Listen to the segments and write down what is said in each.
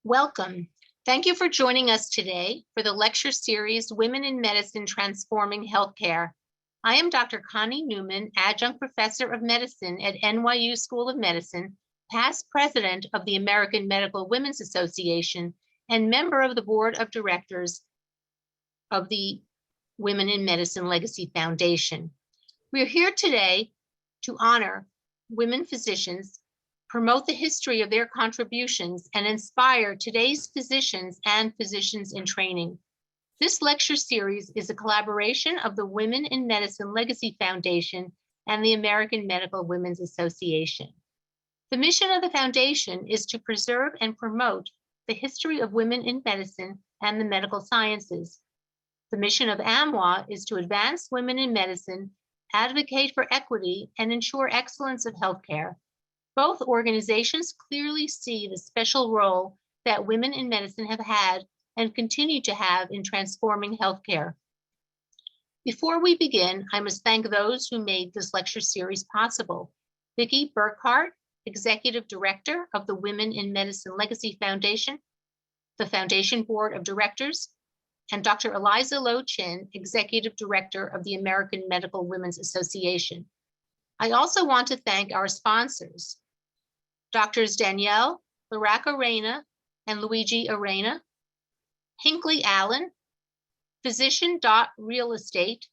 Welcome. Thank you for joining us today for the lecture series, Women in Medicine Transforming Healthcare. I am Dr. Connie Newman, Adjunct Professor of Medicine at NYU School of Medicine, past President of the American Medical Women's Association, and member of the Board of Directors of the Women in Medicine Legacy Foundation. We are here today to honor women physicians, promote the history of their contributions, and inspire today's physicians and physicians in training. This lecture series is a collaboration of the Women in Medicine Legacy Foundation and the American Medical Women's Association. The mission of the foundation is to preserve and promote the history of women in medicine and the medical sciences. The mission of AMWA is to advance women in medicine, advocate for equity, and ensure excellence of healthcare. Both organizations clearly see the special role that women in medicine have had and continue to have in transforming healthcare. Before we begin, I must thank those who made this lecture series possible. Vicki Burkhart, Executive Director of the Women in Medicine Legacy Foundation, the Foundation Board of Directors, and Dr. Eliza Lo Chin, Executive Director of the American Medical Women's Association. I also want to thank our sponsors, Doctors Danielle Laraca Arena and Luigi Arena, Hinckley Allen, Physician Real Estate,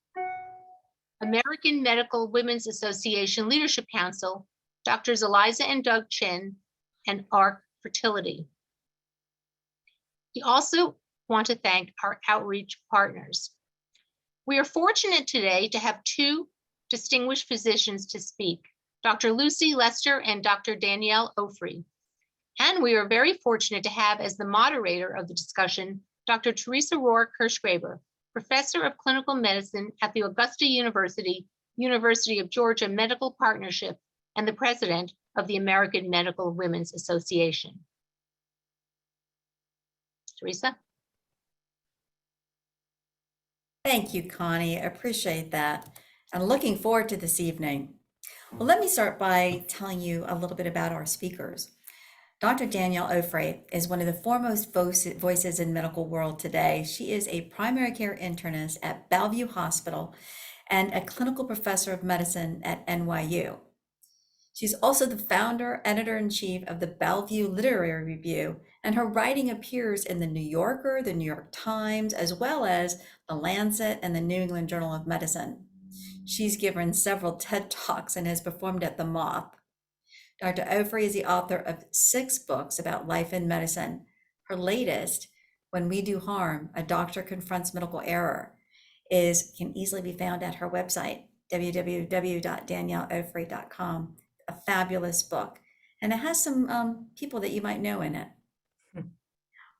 American Medical Women's Association Leadership Council, Doctors Eliza and Doug Chin, and ARC Fertility. We also want to thank our outreach partners. We are fortunate today to have two distinguished physicians to speak, Dr. Lucy Lester and Dr. Danielle Ofri. And we are very fortunate to have as the moderator of the discussion, Dr. Teresa Rohr-Kirschgraber, Professor of Clinical Medicine at the Augusta University, University of Georgia Medical Partnership, and the President of the American Medical Women's Association. Teresa? Thank you, Connie. I appreciate that. I'm looking forward to this evening. Well, let me start by telling you a little bit about our speakers. Dr. Danielle Ofri is one of the foremost voices in medical world today. She is a primary care internist at Bellevue Hospital and a clinical professor of medicine at NYU. She's also the founder, editor-in-chief of the Bellevue Literary Review, and her writing appears in the New Yorker, the New York Times, as well as the Lancet and the New England Journal of Medicine. She's given several TED Talks and has performed at the MOP. Dr. Ofri is the author of 6 books about life in medicine. Her latest, When We Do Harm, A Doctor Confronts Medical Error, can easily be found at her website, www.danielleofri.com. A fabulous book, and it has some people that you might know in it.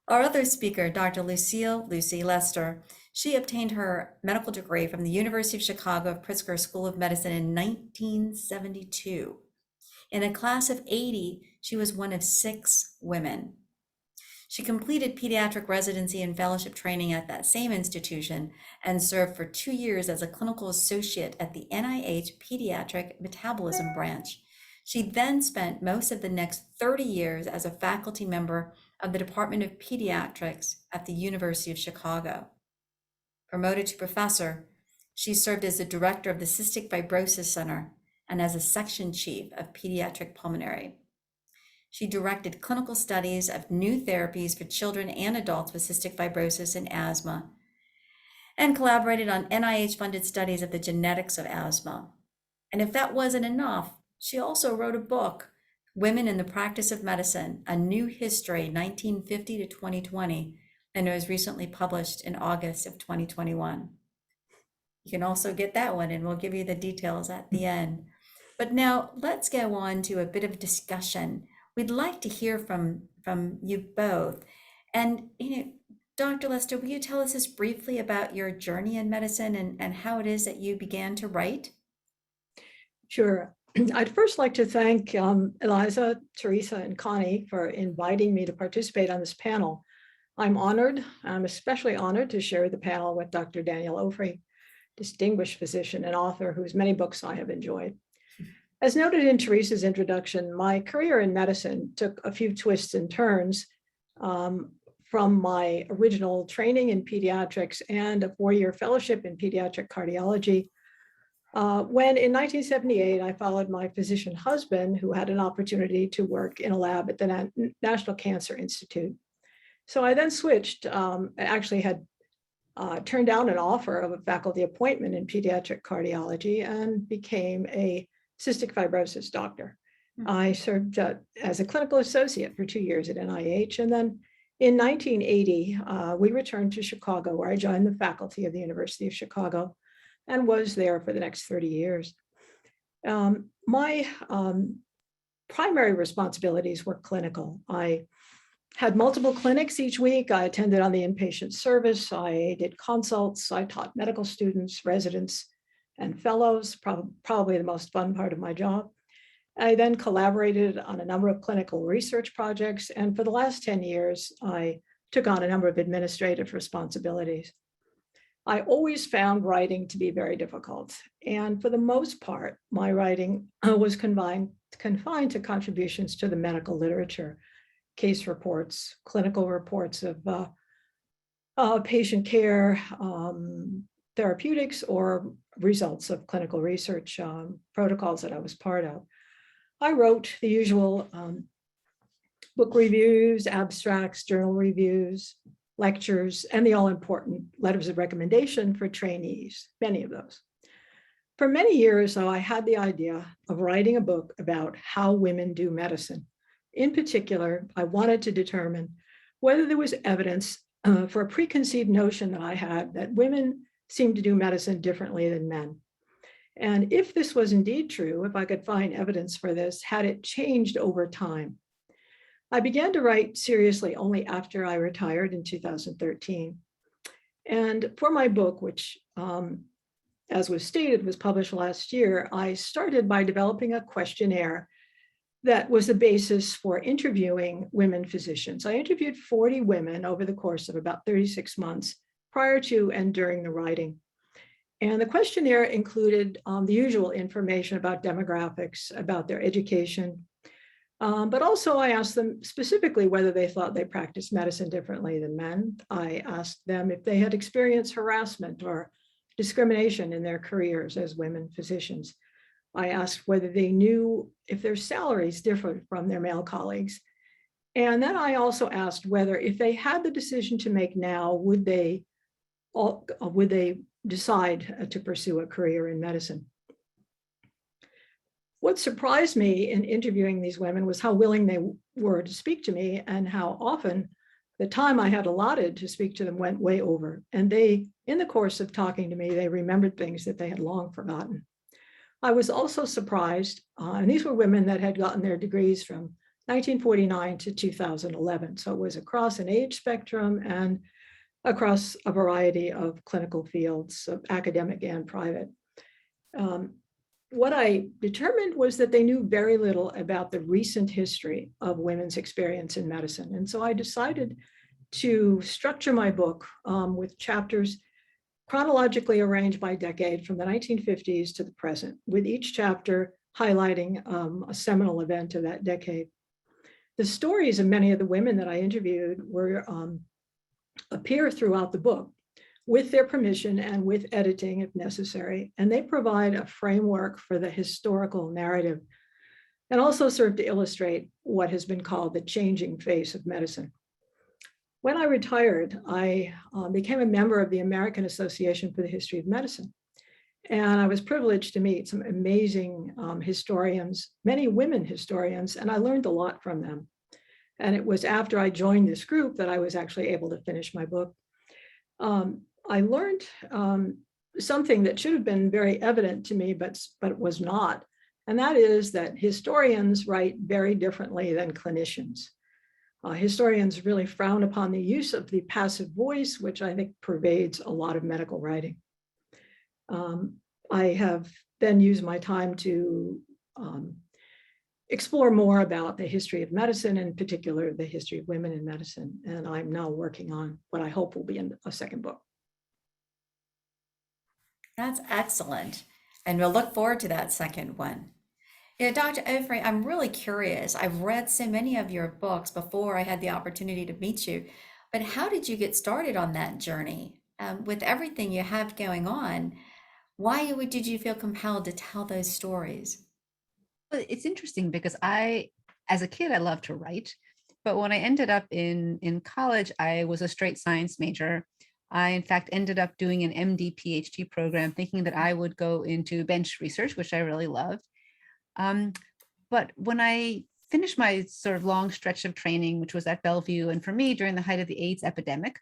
Our other speaker, Dr. Lucy Lester, she obtained her medical degree from the University of Chicago Pritzker School of Medicine in 1972. In a class of 80, she was one of 6 women. She completed pediatric residency and fellowship training at that same institution and served for 2 years as a clinical associate at the NIH Pediatric Metabolism Branch. She then spent most of the next 30 years as a faculty member of the Department of Pediatrics at the University of Chicago. Promoted to professor, she served as the director of the Cystic Fibrosis Center and as a section chief of pediatric pulmonary. She directed clinical studies of new therapies for children and adults with cystic fibrosis and asthma, and collaborated on NIH-funded studies of the genetics of asthma. And if that wasn't enough, she also wrote a book, Women in the Practice of Medicine, A New History, 1950 to 2020, and it was recently published in August of 2021. You can also get that one, and we'll give you the details at the end. But now let's go on to a bit of discussion. We'd like to hear from you both. And Dr. Lester, will you tell us just briefly about your journey in medicine and how it is that you began to write? Sure. I'd first like to thank Eliza, Teresa, and Connie for inviting me to participate on this panel. I'm honored. I'm especially honored to share the panel with Dr. Danielle Ofri, distinguished physician and author whose many books I have enjoyed. As noted in Teresa's introduction, my career in medicine took a few twists and turns from my original training in pediatrics and a 4-year fellowship in pediatric cardiology. When in 1978, I followed my physician husband, who had an opportunity to work in a lab at the National Cancer Institute. So I then switched, actually had turned down an offer of a faculty appointment in pediatric cardiology and became a cystic fibrosis doctor. I served as a clinical associate for 2 years at NIH. And then in 1980, we returned to Chicago, where I joined the faculty of the University of Chicago and was there for the next 30 years. My primary responsibilities were clinical. I had multiple clinics each week. I attended on the inpatient service. I did consults. I taught medical students, residents, and fellows, probably the most fun part of my job. I then collaborated on a number of clinical research projects. And for the last 10 years, I took on a number of administrative responsibilities. I always found writing to be very difficult. And for the most part, my writing was confined to contributions to the medical literature, case reports, clinical reports of patient care, therapeutics, or results of clinical research protocols that I was part of. I wrote the usual book reviews, abstracts, journal reviews, lectures, and the all-important letters of recommendation for trainees, many of those. For many years, though, I had the idea of writing a book about how women do medicine. In particular, I wanted to determine whether there was evidence for a preconceived notion that I had that women seem to do medicine differently than men. And if this was indeed true, if I could find evidence for this, had it changed over time? I began to write seriously only after I retired in 2013. And for my book, which, as was stated, was published last year, I started by developing a questionnaire that was the basis for interviewing women physicians. I interviewed 40 women over the course of about 36 months prior to and during the writing. And the questionnaire included the usual information about demographics, about their education, but also I asked them specifically whether they thought they practiced medicine differently than men. I asked them if they had experienced harassment or discrimination in their careers as women physicians. I asked whether they knew if their salaries differed from their male colleagues. And then I also asked whether, if they had the decision to make now, would they decide to pursue a career in medicine. What surprised me in interviewing these women was how willing they were to speak to me and how often the time I had allotted to speak to them went way over. And they, in the course of talking to me, they remembered things that they had long forgotten. I was also surprised, and these were women that had gotten their degrees from 1949 to 2011. So it was across an age spectrum and across a variety of clinical fields, academic and private. What I determined was that they knew very little about the recent history of women's experience in medicine. And so I decided to structure my book with chapters chronologically arranged by decade from the 1950s to the present, with each chapter highlighting a seminal event of that decade. The stories of many of the women that I interviewed appear throughout the book with their permission and with editing if necessary, and they provide a framework for the historical narrative and also serve to illustrate what has been called the changing face of medicine. When I retired, I became a member of the American Association for the History of Medicine, and I was privileged to meet some amazing historians, many women historians, and I learned a lot from them. And it was after I joined this group that I was actually able to finish my book. I learned something that should have been very evident to me, but it was not. And that is that historians write very differently than clinicians. Historians really frown upon the use of the passive voice, which I think pervades a lot of medical writing. I have then used my time to explore more about the history of medicine, in particular, the history of women in medicine. And I'm now working on what I hope will be in a second book. That's excellent. And we'll look forward to that second one. Yeah, Dr. Overy, I'm really curious. I've read so many of your books before I had the opportunity to meet you, but how did you get started on that journey? With everything you have going on, did you feel compelled to tell those stories? Well, it's interesting because as a kid, I loved to write, but when I ended up in college, I was a straight science major. I, in fact, ended up doing an MD PhD program, thinking that I would go into bench research, which I really loved. Um, but when I finished my sort of long stretch of training, which was at Bellevue, and for me during the height of the AIDS epidemic,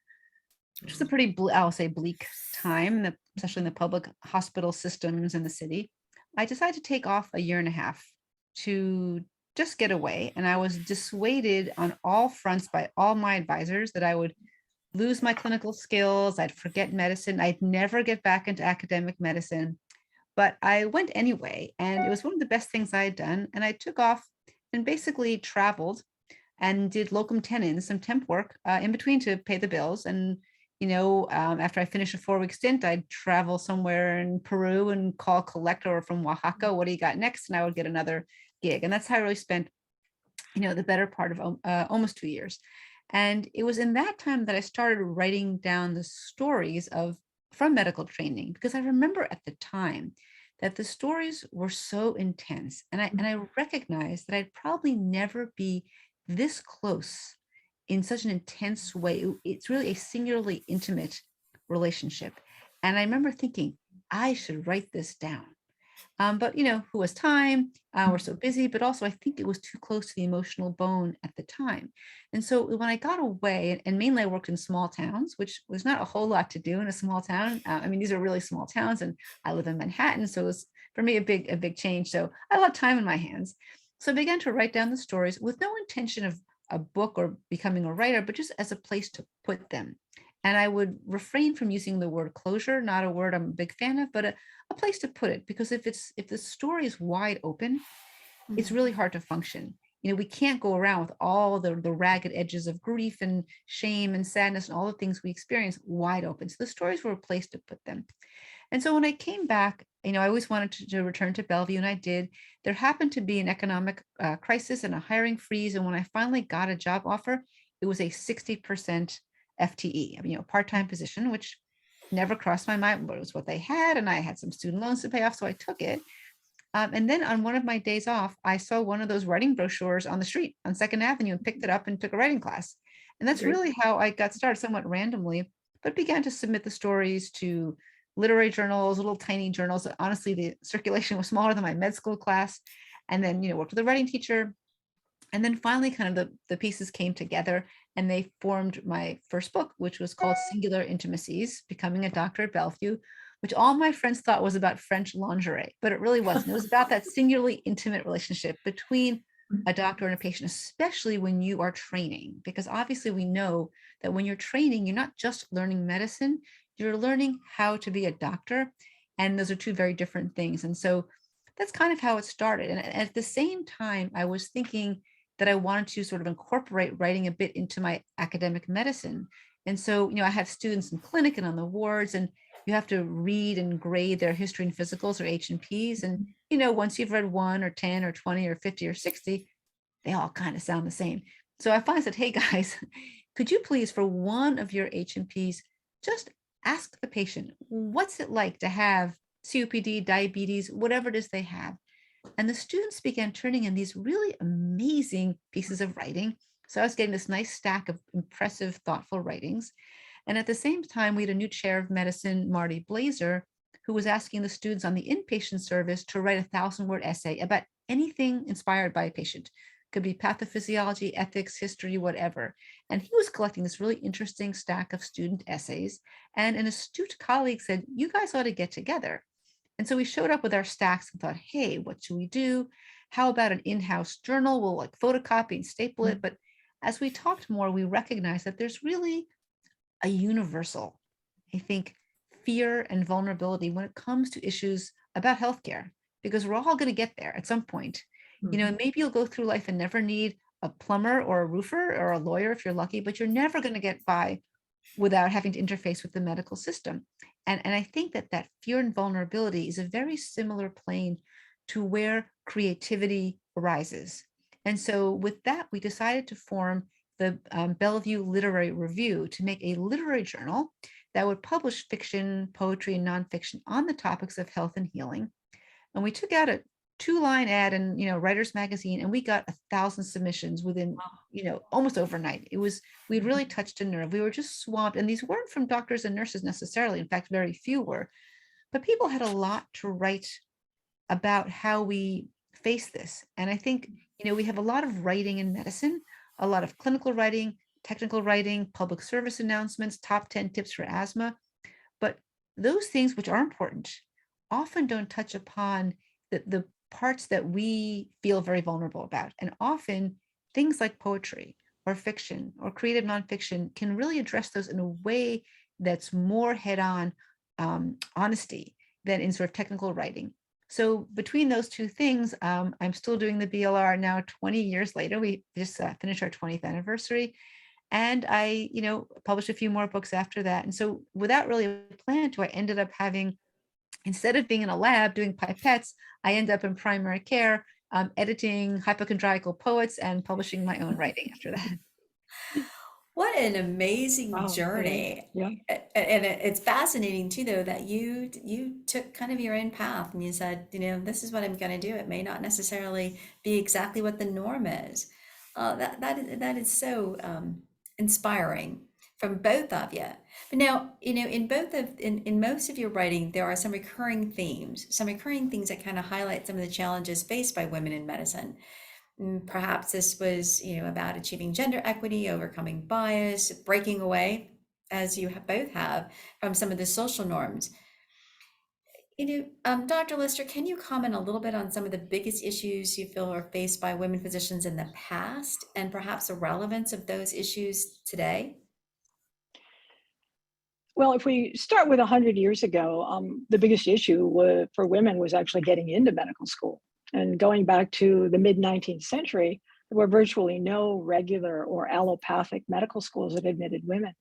which was a pretty, I'll say, bleak time, especially in the public hospital systems in the city, I decided to take off a year and a half to just get away. And I was dissuaded on all fronts by all my advisors that I would lose my clinical skills, I'd forget medicine, I'd never get back into academic medicine. But I went anyway, and it was one of the best things I had done. And I took off and basically traveled and did locum tenens, some temp work in between to pay the bills. And, after I finished a 4-week stint, I'd travel somewhere in Peru and call collector from Oaxaca, what do you got next? And I would get another gig. And that's how I really spent, the better part of almost 2 years. And it was in that time that I started writing down the stories from medical training, because I remember at the time that the stories were so intense. And I recognized that I'd probably never be this close in such an intense way. It's really a singularly intimate relationship. And I remember thinking, I should write this down. But who has time? We're so busy, but also I think it was too close to the emotional bone at the time. And so when I got away, and mainly I worked in small towns, which was not a whole lot to do in a small town. These are really small towns, and I live in Manhattan, so it was for me a big change. So I had a lot of time in my hands. So I began to write down the stories with no intention of a book or becoming a writer, but just as a place to put them. And I would refrain from using the word closure, not a word I'm a big fan of, but a place to put it, because if the story is wide open, it's really hard to function. We can't go around with all the ragged edges of grief and shame and sadness and all the things we experience wide open. So the stories were a place to put them. And so when I came back, I always wanted to return to Bellevue, and I did. There happened to be an economic crisis and a hiring freeze. And when I finally got a job offer, it was a 60% FTE, part-time position, which never crossed my mind, but it was what they had. And I had some student loans to pay off, so I took it. And then on one of my days off, I saw one of those writing brochures on the street on Second Avenue and picked it up and took a writing class. And that's Great. really how I got started, somewhat randomly, but began to submit the stories to literary journals, little tiny journals. Honestly, the circulation was smaller than my med school class. And then, worked with a writing teacher. And then finally, kind of the pieces came together, and they formed my first book, which was called Singular Intimacies, Becoming a Doctor at Bellevue, which all my friends thought was about French lingerie, but it really wasn't. It was about that singularly intimate relationship between a doctor and a patient, especially when you are training, because obviously we know that when you're training, you're not just learning medicine, you're learning how to be a doctor. And those are two very different things. And so that's kind of how it started. And at the same time, I was thinking that I wanted to sort of incorporate writing a bit into my academic medicine. And so, I have students in clinic and on the wards, and you have to read and grade their history and physicals or H&Ps. And, once you've read 1 or 10 or 20 or 50 or 60, they all kind of sound the same. So I finally said, hey guys, could you please, for one of your H&Ps, just ask the patient, what's it like to have COPD, diabetes, whatever it is they have? And the students began turning in these really amazing pieces of writing. So I was getting this nice stack of impressive, thoughtful writings. And at the same time, we had a new chair of medicine, Marty Blazer, who was asking the students on the inpatient service to write a 1,000-word essay about anything inspired by a patient. Could be pathophysiology, ethics, history, whatever. And he was collecting this really interesting stack of student essays. And an astute colleague said, you guys ought to get together. And so we showed up with our stacks and thought, hey, what should we do? How about an in-house journal? We'll photocopy and staple it. But as we talked more, we recognized that there's really a universal, I think, fear and vulnerability when it comes to issues about healthcare, because we're all going to get there at some point. Maybe you'll go through life and never need a plumber or a roofer or a lawyer if you're lucky, but you're never going to get by without having to interface with the medical system. And I think that fear and vulnerability is a very similar plane to where creativity arises. And so with that, we decided to form the Bellevue Literary Review to make a literary journal that would publish fiction, poetry, and nonfiction on the topics of health and healing. And we took out a 2-line ad in, Writers Magazine, and we got 1,000 submissions within, almost overnight. We'd really touched a nerve. We were just swamped, and these weren't from doctors and nurses necessarily. In fact, very few were, but people had a lot to write about how we face this. And I think, we have a lot of writing in medicine, a lot of clinical writing, technical writing, public service announcements, top 10 tips for asthma. But those things, which are important, often don't touch upon the parts that we feel very vulnerable about. And often things like poetry or fiction or creative nonfiction can really address those in a way that's more head-on honesty than in sort of technical writing. So between those two things, I'm still doing the BLR now 20 years later. We just finished our 20th anniversary. And I, published a few more books after that. And so without really a plan to, I ended up having, instead of being in a lab doing pipettes, I ended up in primary care, editing hypochondriacal poets and publishing my own writing after that. What an amazing Wow, journey. yeah. And it's fascinating too, though, that you took kind of your own path and you said, this is what I'm going to do. It may not necessarily be exactly what the norm is. That is so inspiring from both of you. But now, in most of your writing, there are some recurring themes, that kind of highlight some of the challenges faced by women in medicine. Perhaps this was, about achieving gender equity, overcoming bias, breaking away, as you both have, from some of the social norms. Dr. Lister, can you comment a little bit on some of the biggest issues you feel are faced by women physicians in the past, and perhaps the relevance of those issues today? Well, if we start with 100 years ago, the biggest issue for women was actually getting into medical school. And going back to the mid-19th century, there were virtually no regular or allopathic medical schools that admitted women.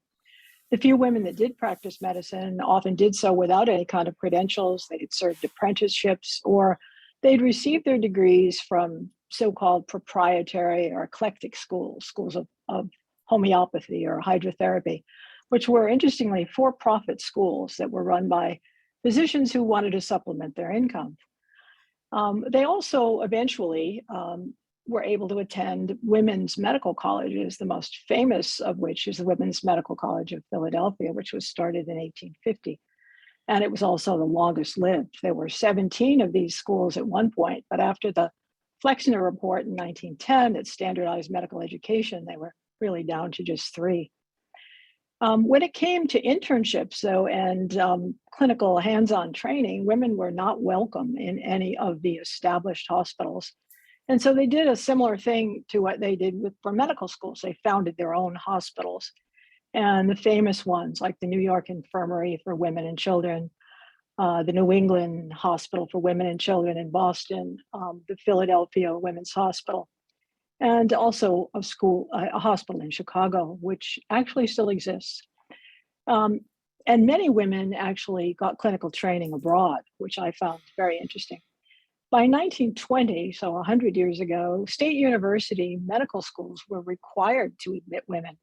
The few women that did practice medicine often did so without any kind of credentials. They had served apprenticeships, or they'd received their degrees from so-called proprietary or eclectic schools of homeopathy or hydrotherapy, which were, interestingly, for-profit schools that were run by physicians who wanted to supplement their income. They also eventually were able to attend women's medical colleges, the most famous of which is the Women's Medical College of Philadelphia, which was started in 1850. And it was also the longest lived. There were 17 of these schools at one point, but after the Flexner Report in 1910 that standardized medical education, they were really down to just 3. When it came to internships, though, and clinical hands-on training, women were not welcome in any of the established hospitals. And so they did a similar thing to what they did for medical schools. They founded their own hospitals. And the famous ones, like the New York Infirmary for Women and Children, the New England Hospital for Women and Children in Boston, the Philadelphia Women's Hospital, and also a hospital in Chicago, which actually still exists. And many women actually got clinical training abroad, which I found very interesting. By 1920, so 100 years ago, state university medical schools were required to admit women.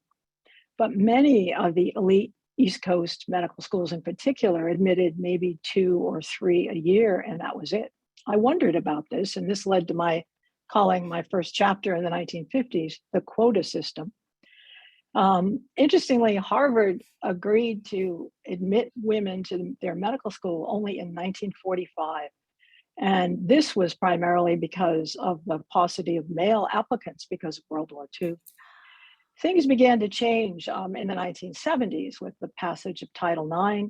But many of the elite East Coast medical schools in particular admitted maybe 2 or 3 a year, and that was it. I wondered about this, and this led to my calling my first chapter in the 1950s the quota system. Interestingly, Harvard agreed to admit women to their medical school only in 1945. And this was primarily because of the paucity of male applicants because of World War II. Things began to change in the 1970s with the passage of Title IX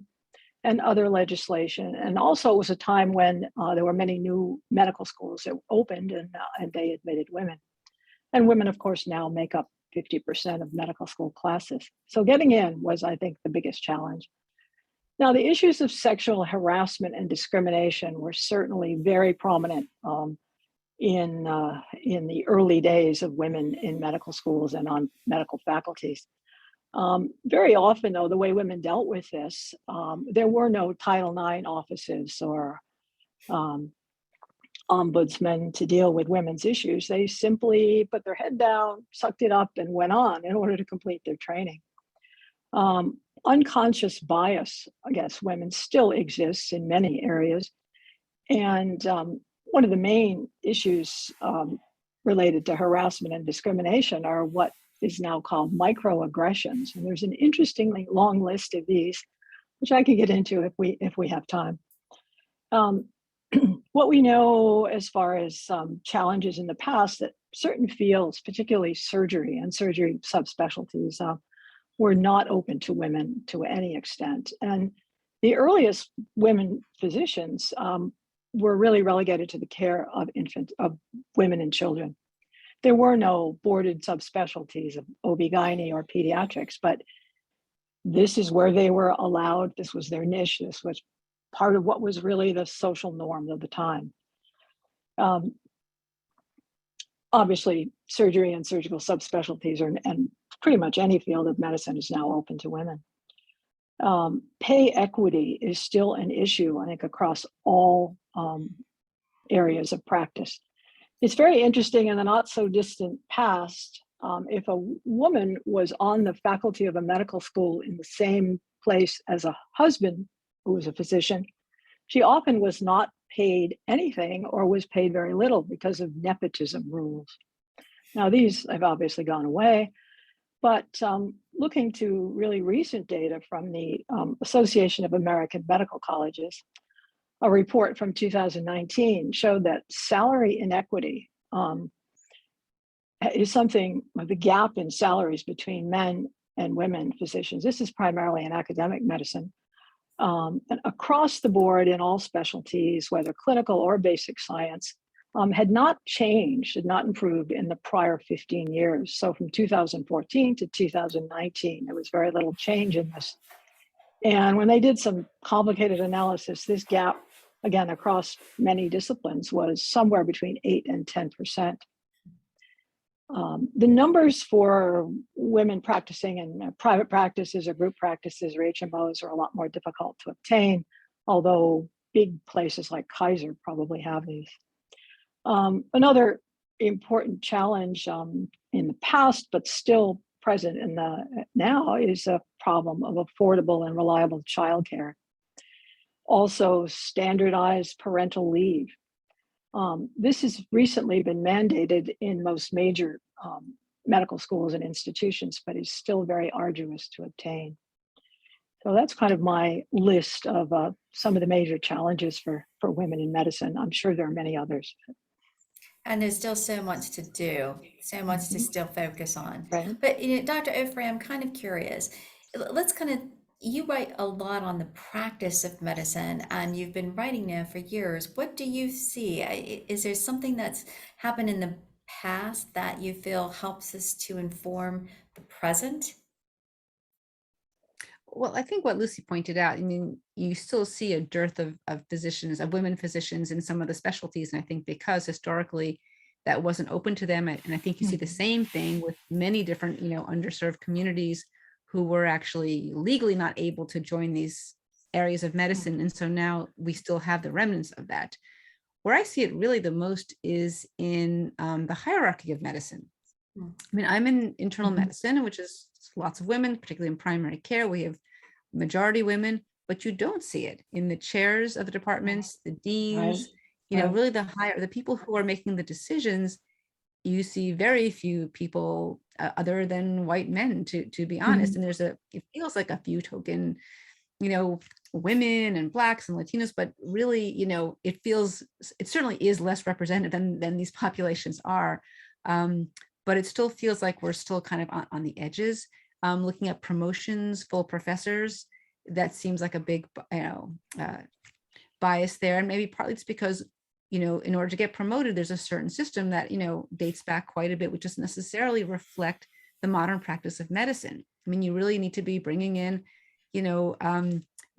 and other legislation. And also it was a time when there were many new medical schools that opened and they admitted women. And women, of course, now make up 50% of medical school classes. So getting in was, I think, the biggest challenge. Now, the issues of sexual harassment and discrimination were certainly very prominent in the early days of women in medical schools and on medical faculties. Very often, though, the way women dealt with this, there were no Title IX offices or ombudsmen to deal with women's issues. They simply put their head down, sucked it up, and went on in order to complete their training. Unconscious bias against women still exists in many areas. And one of the main issues related to harassment and discrimination are what is now called microaggressions. And there's an interestingly long list of these, which I could get into if we have time. What we know as far as challenges in the past, that certain fields, particularly surgery and surgery subspecialties, were not open to women to any extent. And the earliest women physicians were really relegated to the care of women and children. There were no boarded subspecialties of OB-GYN or pediatrics, but this is where they were allowed. This was their niche. This was part of what was really the social norm of the time. Obviously, surgery and surgical subspecialties and pretty much any field of medicine is now open to women. Pay equity is still an issue, I think, across all areas of practice. It's very interesting in the not so distant past, if a woman was on the faculty of a medical school in the same place as a husband who was a physician, she often was not paid anything or was paid very little because of nepotism rules. Now, these have obviously gone away, but looking to really recent data from the Association of American Medical Colleges, a report from 2019 showed that salary inequity is something, the gap in salaries between men and women physicians. This is primarily in academic medicine. And across the board in all specialties, whether clinical or basic science, had not changed, had not improved in the prior 15 years. So from 2014 to 2019, there was very little change in this. And when they did some complicated analysis, this gap, again, across many disciplines, was somewhere between 8 and 10%. The numbers for women practicing in private practices or group practices or HMOs are a lot more difficult to obtain, although big places like Kaiser probably have these. Another important challenge in the past, but still present in the now, is a problem of affordable and reliable childcare. Also, standardized parental leave. This has recently been mandated in most major medical schools and institutions, but is still very arduous to obtain. So that's kind of my list of some of the major challenges for women in medicine. I'm sure there are many others. And there's still so much to do, so much to still focus on. Right. But Dr. Ofri, I'm kind of curious. Let's you write a lot on the practice of medicine, and you've been writing now for years. What do you see? Is there something that's happened in the past that you feel helps us to inform the present? Well, I think what Lucy pointed out, I mean, you still see a dearth of physicians, of women physicians in some of the specialties. And I think because historically that wasn't open to them. And I think you see the same thing with many different, underserved communities who were actually legally not able to join these areas of medicine. And so now we still have the remnants of that. Where I see it really the most is in the hierarchy of medicine. I mean, I'm in internal medicine, which is lots of women, particularly in primary care. We have majority women, but you don't see it in the chairs of the departments, the deans, really the people who are making the decisions. You see very few people other than white men, to be honest. And it feels like a few token, women and Blacks and Latinos, but really, it certainly is less representative than these populations are. But it still feels like we're still kind of on the edges. Looking at promotions, full professors, that seems like a big, bias there. And maybe partly it's because, in order to get promoted, there's a certain system that, dates back quite a bit, which doesn't necessarily reflect the modern practice of medicine. I mean, you really need to be bringing in,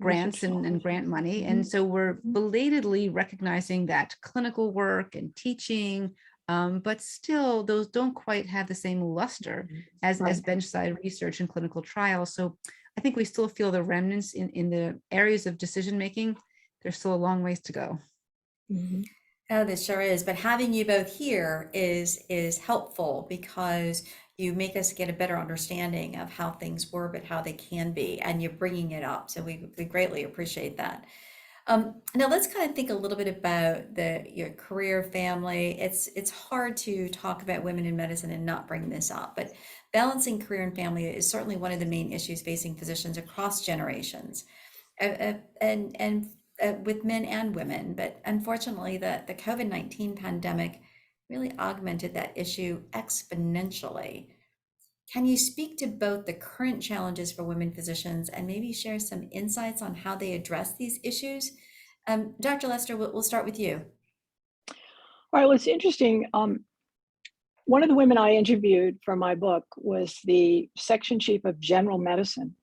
grants and grant money. And so we're belatedly recognizing that clinical work and teaching, but still those don't quite have the same luster as benchside research and clinical trials. So I think we still feel the remnants in the areas of decision making. There's still a long ways to go. Oh, this sure is. But having you both here is helpful because you make us get a better understanding of how things were, but how they can be, and you're bringing it up. So we greatly appreciate that. Now let's kind of think a little bit about your career, family. It's hard to talk about women in medicine and not bring this up, but balancing career and family is certainly one of the main issues facing physicians across generations, and with men and women. But unfortunately, the COVID-19 pandemic really augmented that issue exponentially. Can you speak to both the current challenges for women physicians and maybe share some insights on how they address these issues? Dr. Lester, we'll start with you. All right, well, it's interesting. One of the women I interviewed for my book was the section chief of general medicine.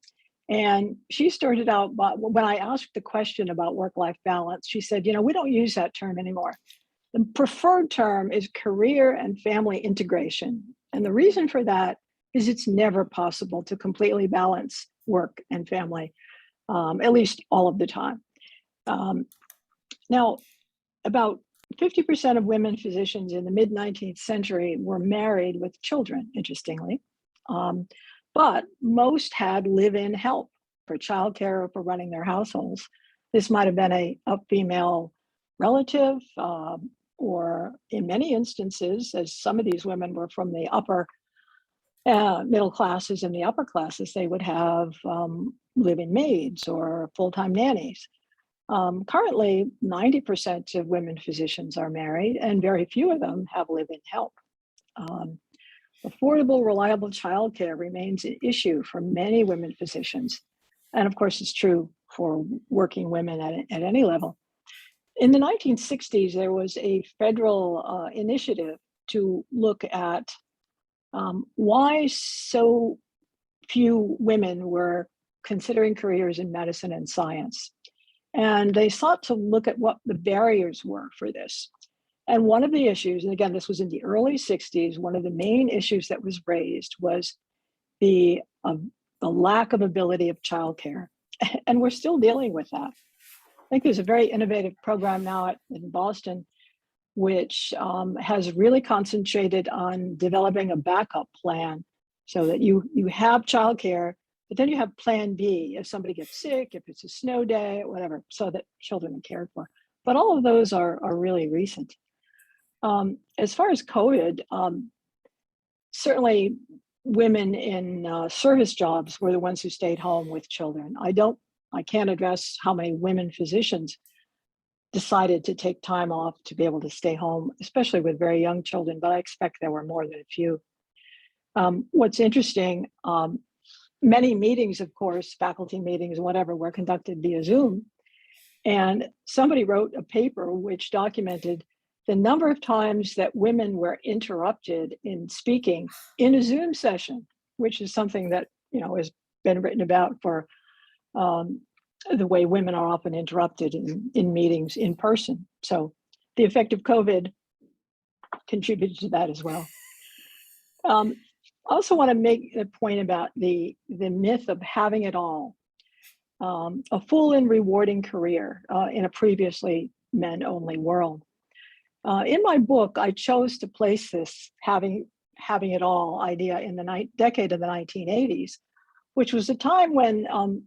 And she started out, when I asked the question about work-life balance, she said, we don't use that term anymore. The preferred term is career and family integration. And the reason for that is it's never possible to completely balance work and family, at least all of the time. Now, about 50% of women physicians in the mid-19th century were married with children, interestingly. But most had live-in help for childcare or for running their households. This might have been a female relative, or in many instances, as some of these women were from the upper middle classes and the upper classes, they would have live-in maids or full-time nannies. Currently, 90% of women physicians are married, and very few of them have live-in help. Affordable, reliable childcare remains an issue for many women physicians. And of course, it's true for working women at any level. In the 1960s, there was a federal initiative to look at why so few women were considering careers in medicine and science. And they sought to look at what the barriers were for this. And one of the issues, and again, this was in the early 60s, one of the main issues that was raised was the lack of ability of childcare. And we're still dealing with that. I think there's a very innovative program now in Boston, which has really concentrated on developing a backup plan so that you have childcare, but then you have plan B if somebody gets sick, if it's a snow day, whatever, so that children are cared for. But all of those are really recent. As far as COVID, certainly women in service jobs were the ones who stayed home with children. I can't address how many women physicians decided to take time off to be able to stay home, especially with very young children, but I expect there were more than a few. What's interesting, many meetings, of course, faculty meetings, whatever, were conducted via Zoom. And somebody wrote a paper which documented the number of times that women were interrupted in speaking in a Zoom session, which is something that, has been written about for the way women are often interrupted in meetings in person. So the effect of COVID contributed to that as well. I also want to make a point about the myth of having it all, a full and rewarding career in a previously men-only world. In my book, I chose to place this having it all idea in the decade of the 1980s, which was a time when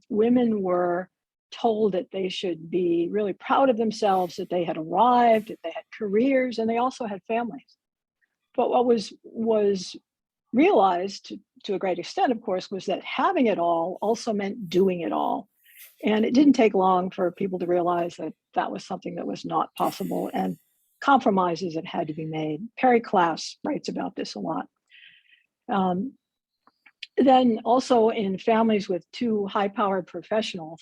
women were told that they should be really proud of themselves, that they had arrived, that they had careers, and they also had families. But what was realized to a great extent, of course, was that having it all also meant doing it all. And it didn't take long for people to realize that that was something that was not possible, and compromises that had to be made. Perry Klass writes about this a lot. Then also in families with two high-powered professionals,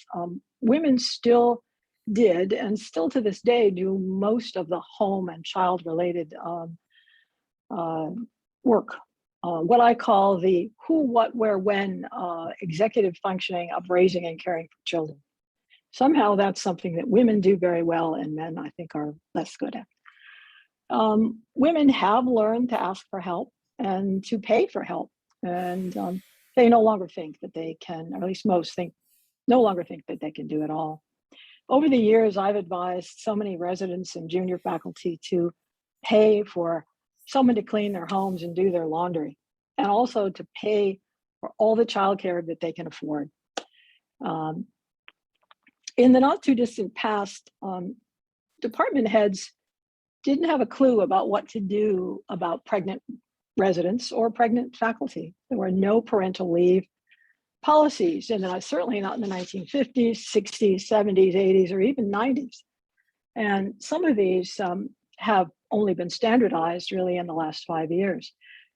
women still did, and still to this day, do most of the home and child-related work. What I call the who, what, where, when executive functioning of raising and caring for children. Somehow that's something that women do very well and men, I think, are less good at. Women have learned to ask for help and to pay for help. And they no longer think that they can, or at least most no longer think that they can do it all. Over the years, I've advised so many residents and junior faculty to pay for someone to clean their homes and do their laundry, and also to pay for all the childcare that they can afford. Um, in the not too distant past, department heads didn't have a clue about what to do about pregnant residents or pregnant faculty. There were no parental leave policies, and certainly not in the 1950s, 60s, 70s, 80s, or even 90s. And some of these have only been standardized really in the last 5 years.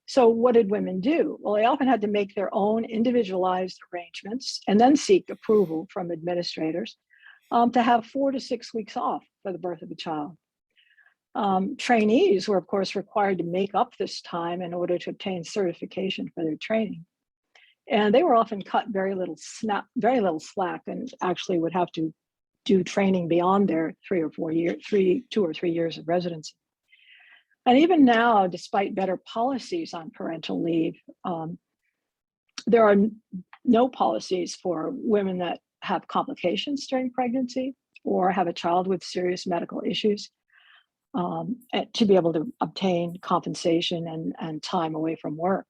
So what did women do? Well, they often had to make their own individualized arrangements and then seek approval from administrators to have 4 to 6 weeks off for the birth of a child. Trainees were, of course, required to make up this time in order to obtain certification for their training. And they were often cut very little slack, and actually would have to do training beyond their 2 or 3 years of residency. And even now, despite better policies on parental leave, there are no policies for women that have complications during pregnancy or have a child with serious medical issues to be able to obtain compensation and time away from work.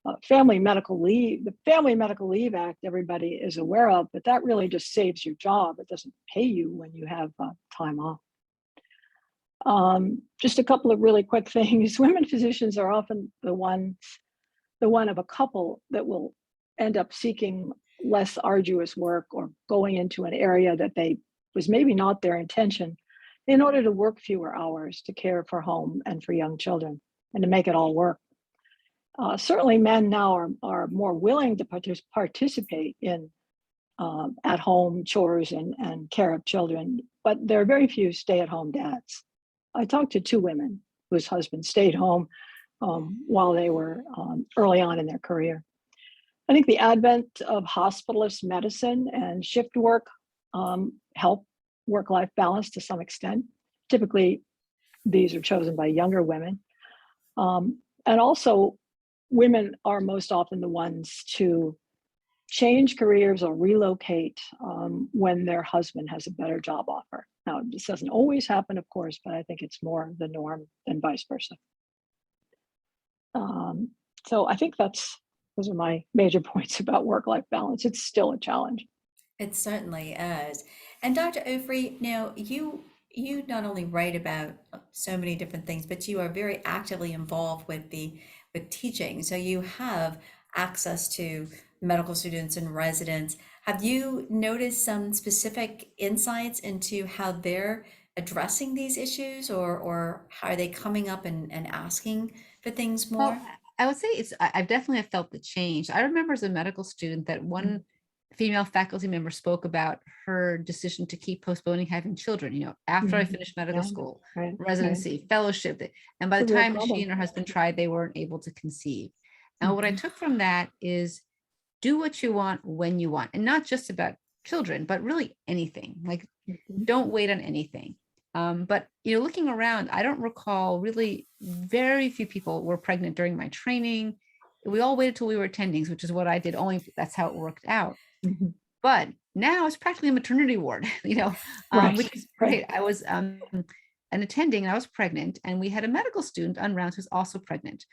The Family Medical Leave Act, everybody is aware of, but that really just saves your job. It doesn't pay you when you have time off. Just a couple of really quick things. Women physicians are often the one of a couple that will end up seeking less arduous work or going into an area that was maybe not their intention in order to work fewer hours to care for home and for young children and to make it all work. Certainly men now are more willing to participate in at-home chores and care of children, but there are very few stay-at-home dads. I talked to 2 women whose husbands stayed home while they were early on in their career. I think the advent of hospitalist medicine and shift work help work-life balance to some extent. Typically, these are chosen by younger women. And also, women are most often the ones to change careers or relocate when their husband has a better job offer. Now, this doesn't always happen, of course, but I think it's more the norm than vice versa. So I think those are my major points about work-life balance. It's still a challenge. It certainly is. And Dr. Ofri, now you not only write about so many different things, but you are very actively involved with teaching. So you have access to medical students and residents. Have you noticed some specific insights into how they're addressing these issues, or how are they coming up and asking for things more? Well, I would say I've definitely felt the change. I remember as a medical student that one female faculty member spoke about her decision to keep postponing having children, after I finished medical school, residency, fellowship. And by the time she and her husband tried, they weren't able to conceive. Now, what I took from that is do what you want when you want, and not just about children, but really anything. Like, don't wait on anything. But looking around, I don't recall really very few people were pregnant during my training. We all waited till we were attendings, which is what I did. Only that's how it worked out. But now it's practically a maternity ward, which is great. I was an attending, and I was pregnant, and we had a medical student on rounds who's also pregnant.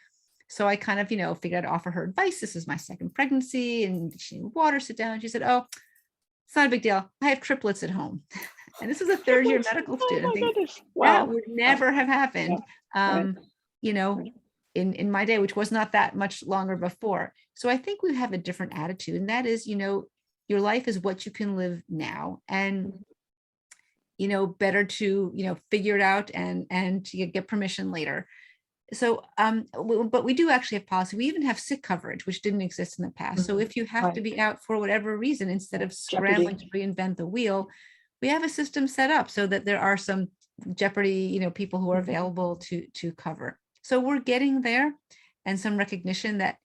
So I kind of, figured I'd offer her advice. This is my second pregnancy, and she needed water, sit down. She said, "Oh, it's not a big deal. I have triplets at home." And this is a third-year medical student. That would never have happened, in my day, which was not that much longer before. So I think we have a different attitude, and that is, your life is what you can live now, and better to figure it out and to get permission later. So but we do actually have policy. We even have sick coverage, which didn't exist in the past. So if you have to be out for whatever reason, instead of scrambling to reinvent the wheel, we have a system set up so that there are some jeopardy people who are available to cover. So we're getting there, and some recognition that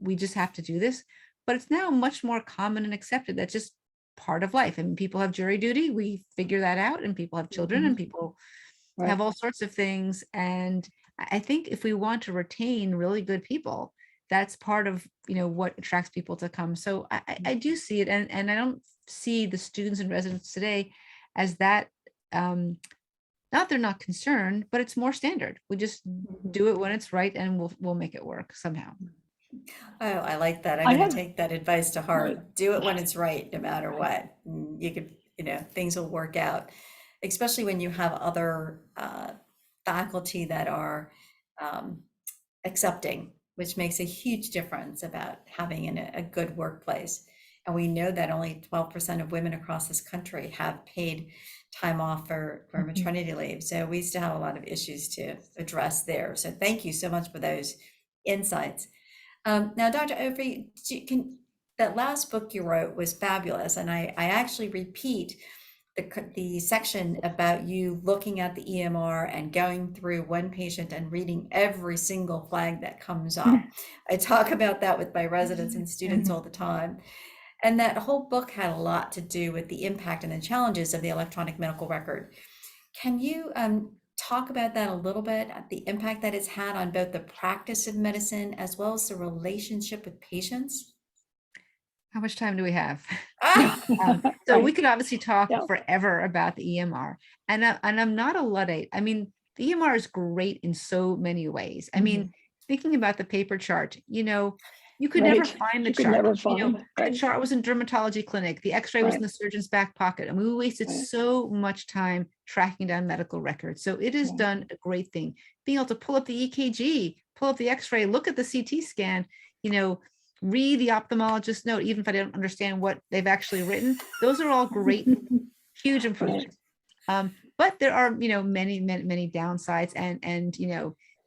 we just have to do this. But it's now much more common and accepted. That's just part of life. I mean, people have jury duty. We figure that out, and people have children, and people have all sorts of things. And I think if we want to retain really good people, that's part of what attracts people to come. So I do see it, and I don't see the students and residents today as that, not they're not concerned, but it's more standard. We just do it when it's right, and we'll make it work somehow. Oh, I like that. I'm I going to have- take that advice to heart. Do it when it's right, no matter what. And you could, things will work out, especially when you have other faculty that are accepting, which makes a huge difference about having a good workplace. And we know that only 12% of women across this country have paid time off for maternity leave. So we still have a lot of issues to address there. So thank you so much for those insights. Now, Dr. Overy, that last book you wrote was fabulous. And I actually repeat the section about you looking at the EMR and going through one patient and reading every single flag that comes up. I talk about that with my residents and students all the time. And that whole book had a lot to do with the impact and the challenges of the electronic medical record. Can you talk about that a little bit, the impact that it's had on both the practice of medicine as well as the relationship with patients? How much time do we have? So we could obviously talk Yeah. forever about the EMR, and I'm not a Luddite. I mean, the EMR is great in so many ways. I mean, thinking about the paper chart, you could never find the You could chart. never find it, The right. chart was in dermatology clinic. The X-ray was in Right. the surgeon's back pocket, and we wasted Right. so much time tracking down medical records. So it has Yeah. done a great thing. Being able to pull up the EKG, pull up the X-ray, look at the CT scan, read the ophthalmologist's note, even if I don't understand what they've actually written. Those are all great, huge improvements. But there are, many downsides, and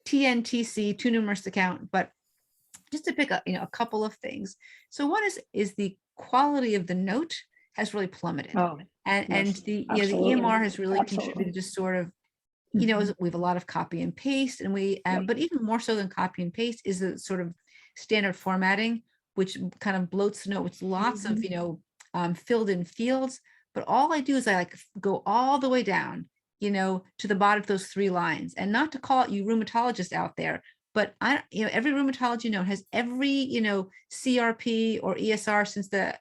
TNTC, too numerous to count. But just to pick up, a couple of things. So one is the quality of the note has really plummeted, Oh, and yes, the absolutely. EMR has really Absolutely. contributed to sort of, we have a lot of copy and paste, and but even more so than copy and paste is the sort of standard formatting, which kind of bloats the note with lots of filled in fields. But all I do is I go all the way down, to the bottom of those 3 lines, and not to call it you rheumatologists out there, but every rheumatology note has every CRP or ESR since the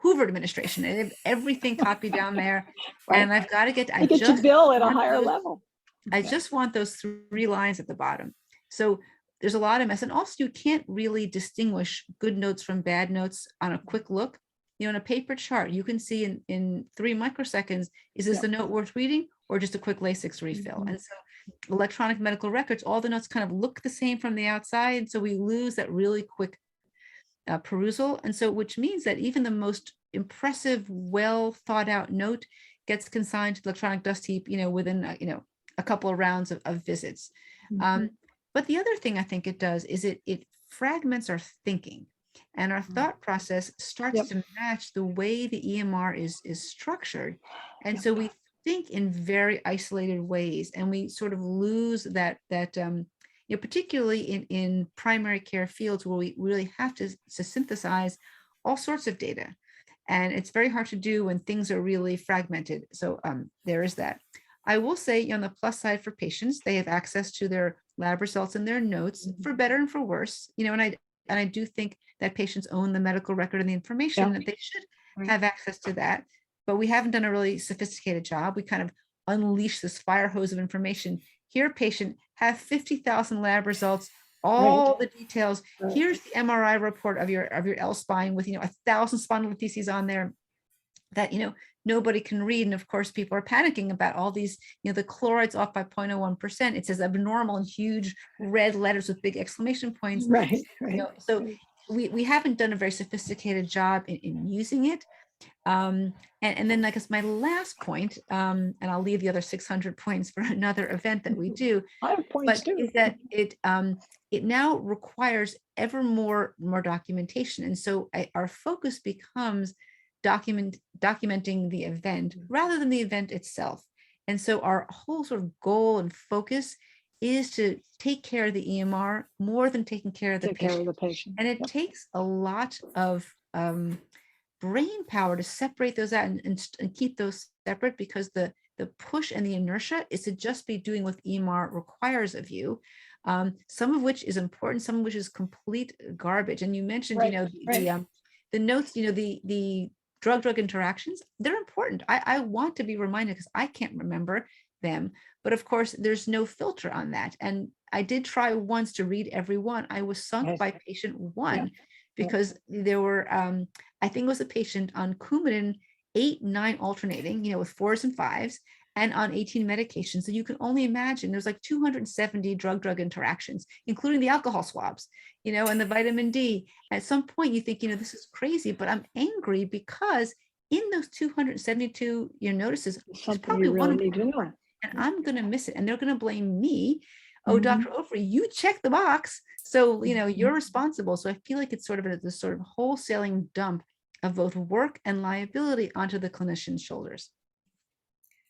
Hoover administration, and have everything copied down there. Right. And I've got to get They get to bill at a want higher those- level. I just want those 3 lines at the bottom. So there's a lot of mess. And also you can't really distinguish good notes from bad notes on a quick look. In a paper chart, you can see in 3 microseconds, is this a note worth reading or just a quick Lasix refill? And so electronic medical records, all the notes kind of look the same from the outside. And so we lose that really quick perusal. And so, which means that even the most impressive, well thought out note gets consigned to the electronic dust heap, within, a couple of rounds of visits. But the other thing I think it does is it fragments our thinking, and our thought process starts to match the way the EMR is structured. And so we think in very isolated ways, and we sort of lose that particularly in primary care fields where we really have to synthesize all sorts of data. And it's very hard to do when things are really fragmented. So there is that. I will say, on the plus side for patients, they have access to their lab results and their notes, for better and for worse. And I do think that patients own the medical record and the information, that they should have access to that. But we haven't done a really sophisticated job. We kind of unleash this fire hose of information. Here, patient, have 50,000 lab results, all the details. Here's the MRI report of your L spine with 1,000 spondylolistheses on there that nobody can read. And of course, people are panicking about all these, the chloride's off by 0.01%. It says abnormal in huge red letters with big exclamation points. Right. So we haven't done a very sophisticated job in using it. And then I guess my last point, and I'll leave the other 600 points for another event that we do, I have points too. is that it now requires ever more documentation. And so our focus becomes documenting the event rather than the event itself. And so our whole sort of goal and focus is to take care of the EMR more than taking care of the patient. And it takes a lot of brain power to separate those out and keep those separate, because the push and the inertia is to just be doing what EMR requires of you, some of which is important, some of which is complete garbage. And you mentioned, the notes, the drug-drug interactions, they're important. I want to be reminded because I can't remember them. But of course, there's no filter on that. And I did try once to read every one. I was sunk Yes. by patient one Yeah. because there were, I think it was a patient on Coumadin 8, 9 alternating, with 4s and 5s, and on 18 medications. So you can only imagine there's like 270 drug-drug interactions, including the alcohol swabs, and the vitamin D. At some point you think, this is crazy, but I'm angry because in those 272 notices, there's Something probably you really one need to know. more, and I'm going to miss it. And they're going to blame me. Oh, Mhm. Dr. Ofri, you checked the box. So, Mhm. you're responsible. So I feel like it's sort of this sort of wholesaling dump of both work and liability onto the clinician's shoulders.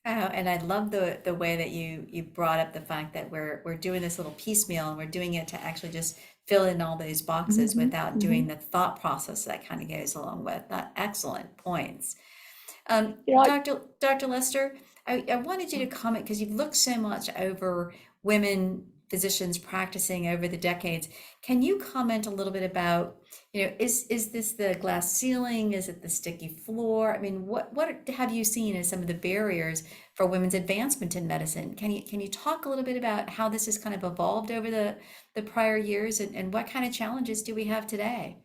Oh, and I love the way that you brought up the fact that we're doing this little piecemeal and we're doing it to actually just fill in all those boxes Mhm. without doing the thought process that kind of goes along with that. Excellent points. Yeah, Dr. Lester, I wanted you to comment because you've looked so much over women physicians practicing over the decades. Can you comment a little bit about, is this the glass ceiling? Is it the sticky floor? I mean, what have you seen as some of the barriers for women's advancement in medicine? Can you talk a little bit about how this has kind of evolved over the prior years and what kind of challenges do we have today?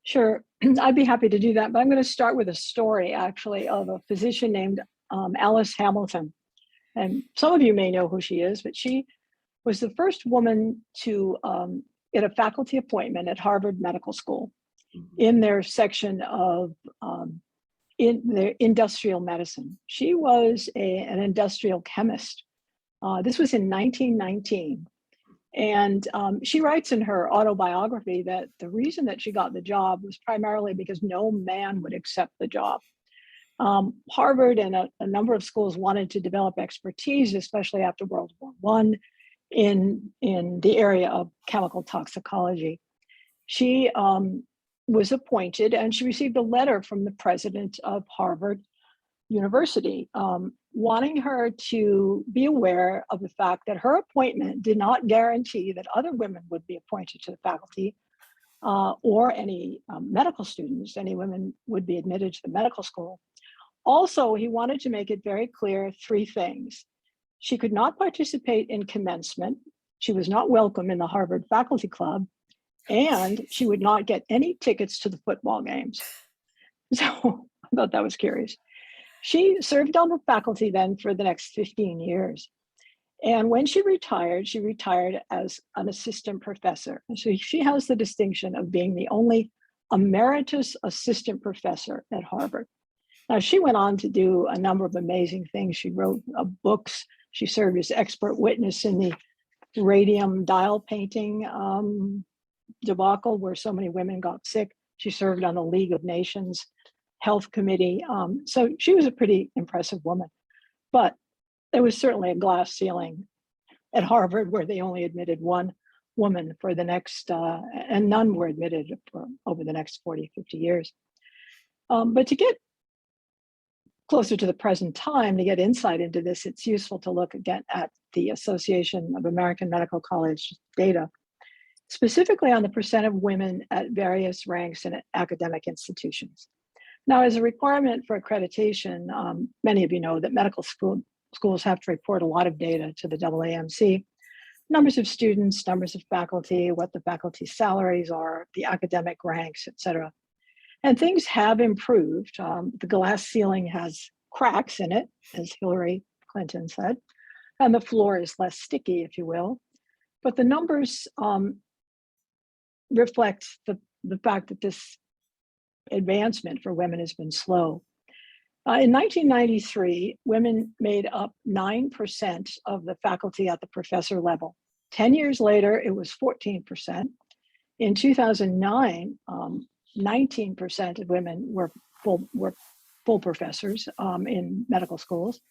sure. I'd be happy to do that, but I'm going to start with a story actually of a physician named Alice Hamilton. And some of you may know who she is, but she was the first woman to get a faculty appointment at Harvard Medical School in their section of in their industrial medicine. She was an industrial chemist. This was in 1919. And she writes in her autobiography that the reason that she got the job was primarily because no man would accept the job. Harvard and a number of schools wanted to develop expertise, especially after World War I, in the area of chemical toxicology. She was appointed, and she received a letter from the president of Harvard University wanting her to be aware of the fact that her appointment did not guarantee that other women would be appointed to the faculty or any medical students, any women would be admitted to the medical school. Also, he wanted to make it very clear 3 things. She could not participate in commencement. She was not welcome in the Harvard Faculty Club, and she would not get any tickets to the football games. So I thought that was curious. She served on the faculty then for the next 15 years. And when she retired as an assistant professor. So she has the distinction of being the only emeritus assistant professor at Harvard. Now, she went on to do a number of amazing things. She wrote books. She served as expert witness in the radium dial painting debacle where so many women got sick. She served on the League of Nations Health Committee. So she was a pretty impressive woman. But there was certainly a glass ceiling at Harvard where they only admitted one woman for the next, and none were admitted for over the next 40, 50 years. But to get closer to the present time, to get insight into this, it's useful to look again at the Association of American Medical College data, specifically on the percent of women at various ranks in academic institutions. Now, as a requirement for accreditation, many of you know that medical schools have to report a lot of data to the AAMC, numbers of students, numbers of faculty, what the faculty salaries are, the academic ranks, et cetera. And things have improved. The glass ceiling has cracks in it, as Hillary Clinton said, and the floor is less sticky, if you will. But the numbers reflect the fact that this advancement for women has been slow. In 1993, women made up 9% of the faculty at the professor level. 10 years later, it was 14%. In 2009, 19% of women were full professors in medical schools.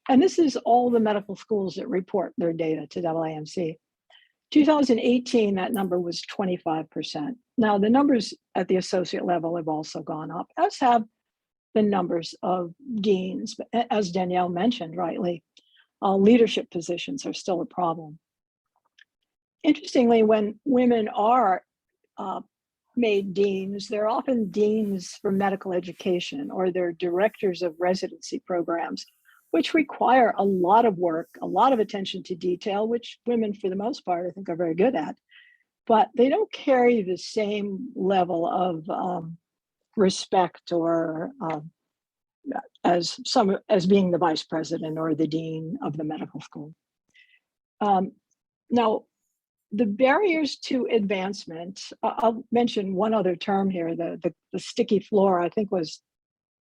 And this is all the medical schools that report their data to AAMC. 2018, that number was 25%. Now, the numbers at the associate level have also gone up, as have the numbers of deans. But as Danielle mentioned rightly, leadership positions are still a problem. Interestingly, when women are made deans, they're often deans for medical education, or they're directors of residency programs, which require a lot of work, a lot of attention to detail, which women, for the most part, I think are very good at. But they don't carry the same level of respect or as being the vice president or the dean of the medical school. Now, the barriers to advancement, I'll mention one other term here, the sticky floor, I think was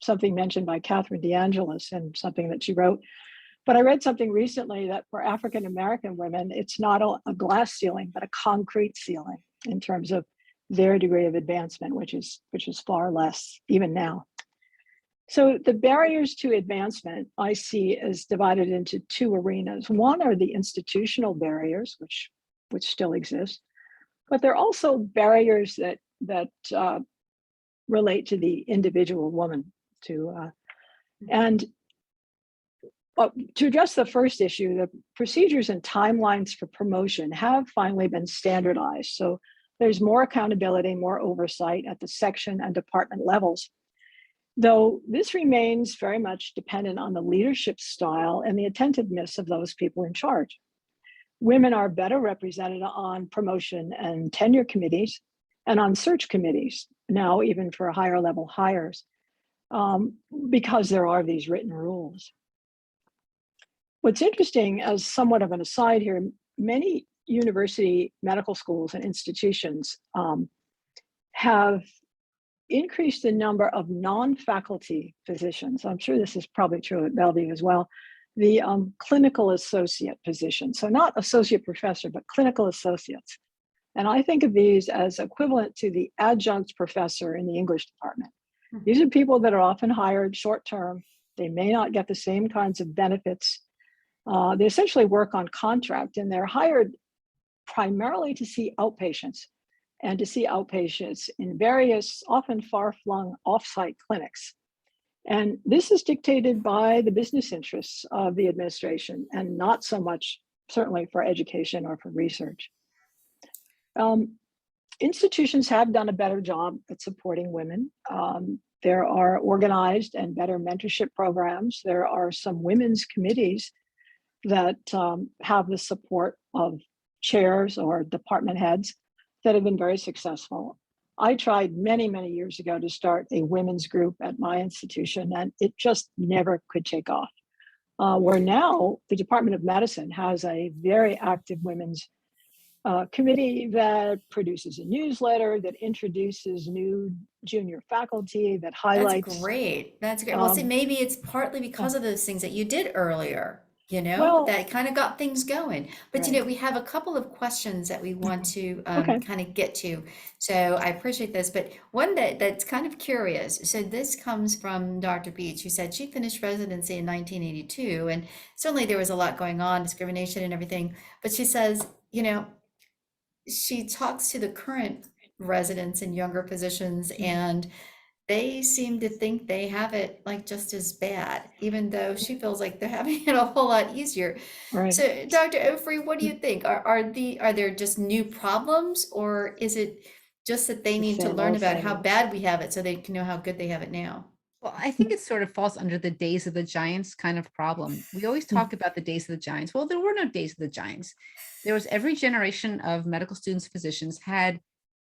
something mentioned by Catherine DeAngelis and something that she wrote. But I read something recently that for African American women, it's not a glass ceiling, but a concrete ceiling in terms of their degree of advancement, which is far less even now. So the barriers to advancement I see as divided into two arenas. One are the institutional barriers, which still exist, but there are also barriers that relate to the individual woman. And to address the first issue, the procedures and timelines for promotion have finally been standardized. So there's more accountability, more oversight at the section and department levels. Though this remains very much dependent on the leadership style and the attentiveness of those people in charge. Women are better represented on promotion and tenure committees and on search committees, now even for higher level hires, because there are these written rules. What's interesting, as somewhat of an aside here, many university medical schools and institutions have increased the number of non-faculty physicians. I'm sure this is probably true at Bellevue as well. The clinical associate position. So not associate professor, but clinical associates. And I think of these as equivalent to the adjunct professor in the English department. These are people that are often hired short-term. They may not get the same kinds of benefits. They essentially work on contract, and they're hired primarily to see outpatients and to see outpatients in various, often far-flung off-site clinics. And this is dictated by the business interests of the administration and not so much, certainly, for education or for research. Institutions have done a better job at supporting women. There are organized and better mentorship programs. There are some women's committees that have the support of chairs or department heads that have been very successful. I tried many, many years ago to start a women's group at my institution, and it just never could take off. Where now the Department of Medicine has a very active women's committee that produces a newsletter, that introduces new junior faculty, that highlights. That's great. That's great. Well, see, maybe it's partly because of those things that you did earlier, Well, that kind of got things going. But, right. we have a couple of questions that we want to Okay. kind of get to. So I appreciate this. But one that's kind of curious. So this comes from Dr. Beach, who said she finished residency in 1982. And certainly there was a lot going on, discrimination and everything. But she says, she talks to the current residents in younger positions, and they seem to think they have it like just as bad, even though she feels like they're having it a whole lot easier. Right. So, Dr. Ofri, what do you think? Are there just new problems, or is it just that they need to learn about how bad we have it so they can know how good they have it now? Well, I think it sort of falls under the days of the giants kind of problem. We always talk about the days of the giants. Well, there were no days of the giants. There was every generation of medical students, physicians had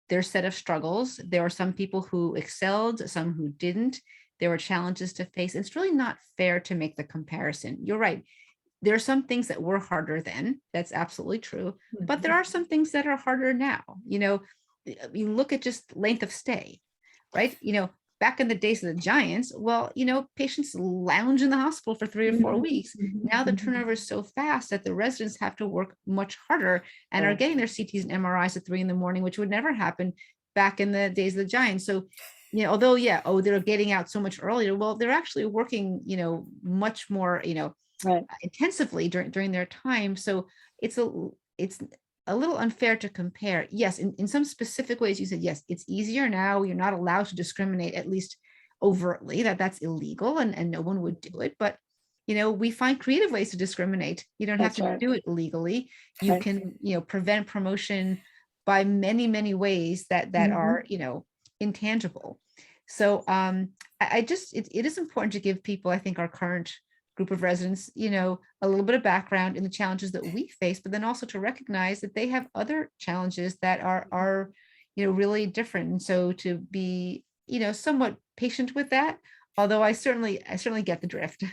their set of struggles. There were some people who excelled, some who didn't. There were challenges to face. It's really not fair to make the comparison. You're right. There are some things that were harder then. That's absolutely true. But there are some things that are harder now. You look at just length of stay, right? Back in the days of the giants, well, patients lounge in the hospital for 3 or 4 weeks. Now the turnover is so fast that the residents have to work much harder and are getting their CTs and MRIs at 3 in the morning, which would never happen back in the days of the giants. So, although, they're getting out so much earlier, well, they're actually working, much more, intensively during their time. So it's a little unfair to compare. Yes, in some specific ways, you said, yes, it's easier now. You're not allowed to discriminate, at least overtly, that's illegal and no one would do it. But, we find creative ways to discriminate. You don't have to do it legally. You can, prevent promotion by many, many ways that are, intangible. So it is important to give people, I think, our current group of residents, a little bit of background in the challenges that we face, but then also to recognize that they have other challenges that are really different. And so to be, somewhat patient with that, although I certainly get the drift.